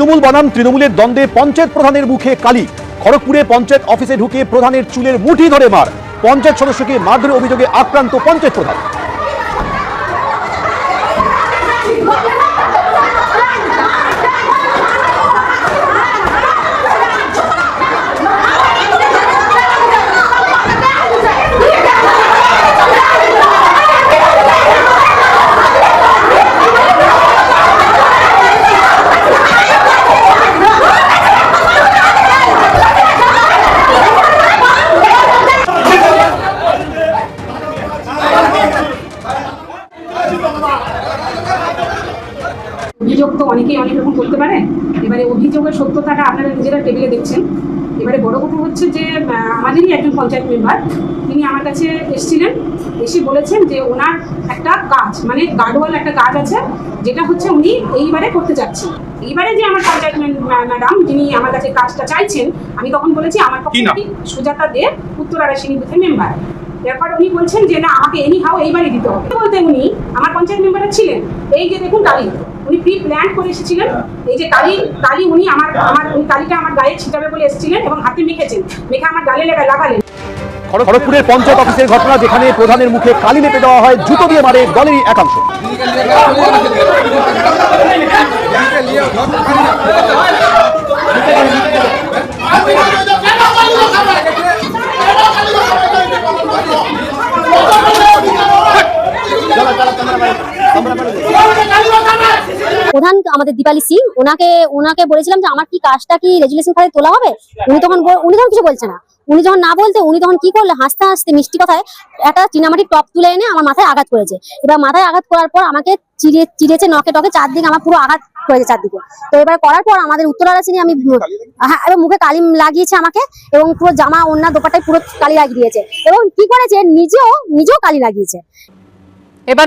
তৃণমূল বনাম তৃণমূলের দ্বন্দ্বে পঞ্চায়েত প্রধানের মুখে কালি। খড়গপুরে পঞ্চায়েত অফিসে ঢুকে প্রধানের চুলের মুঠি ধরে মার। পঞ্চায়েত সদস্যকে মারধরের অভিযোগে আক্রান্ত পঞ্চায়েত প্রধান। অভিযোগ তো অনেকেই অনেক রকম করতে পারে। এবারে অভিযোগের সত্যতাটা আপনারা নিজেরা টেবিলে দেখছেন। এবারে বড় কথা হচ্ছে যে আমাদেরই একজন পঞ্চায়েত মেম্বার তিনি আমার কাছে এসেছিলেন, এসে বলেছেন যে ওনার একটা কাজ মানে গার্ডওয়াল একটা কাজ আছে, যেটা হচ্ছে উনি এইবারে করতে যাচ্ছেন। এইবারে যে আমার পঞ্চায়েত ম্যাডাম যিনি আমার কাছে কাজটা চাইছেন, আমি তখন বলেছি আমার পক্ষে সুজাতা দে, উত্তর আরাসিনী বুথের মেম্বার। এরপর উনি বলছেন যে না, আমাকে এনিহাও এইবারই দিতে হবে বলতে উনি আমার পঞ্চায়েত মেম্বারে ছিলেন। এই যে দেখুন কালি, উনি প্রি প্ল্যান করে এসেছিলেন। এই যে কালি উনি আমার উনি কালিটা আমার গায়ে ছিটাবে বলে এসেছিলেন এবং হাতে মেখেছেন, মেখে আমার গালে লাগালেন। খড়গপুরের পঞ্চায়েত অফিসের ঘটনা, যেখানে প্রধানের মুখে কালি লেপে দেওয়া হয়, জুতো দিয়ে মারে দলেরই একাংশ। প্রধান আমাদের দীপালি সিং, ওনাকে বলেছিলাম যে আমার কি কাজটা কি রেজুলেশন খাতে তোলা হবে। উনি তখন কিছু বলছে না। উনি যখন না বলতে উনি তখন কি করলে হাসতে হাসতে মিষ্টি কথায় একটা চীনামাটির টপ তুলে এনে আমার মাথায় আঘাত করেছে। এবার মাথায় আঘাত করার পর আমাকে চিড়েছে নখে টকে, চারদিকে আমার পুরো আঘাত করেছে চারদিকে। তো এবার করার পর আমাদের উত্তরারাসিনী আমি এবার মুখে কালি লাগিয়েছে আমাকে, এবং পুরো জামা ওড়না দোপাটায় পুরো কালি লাগিয়ে দিয়েছে, এবং কি করেছে নিজেও কালি লাগিয়েছে। এবার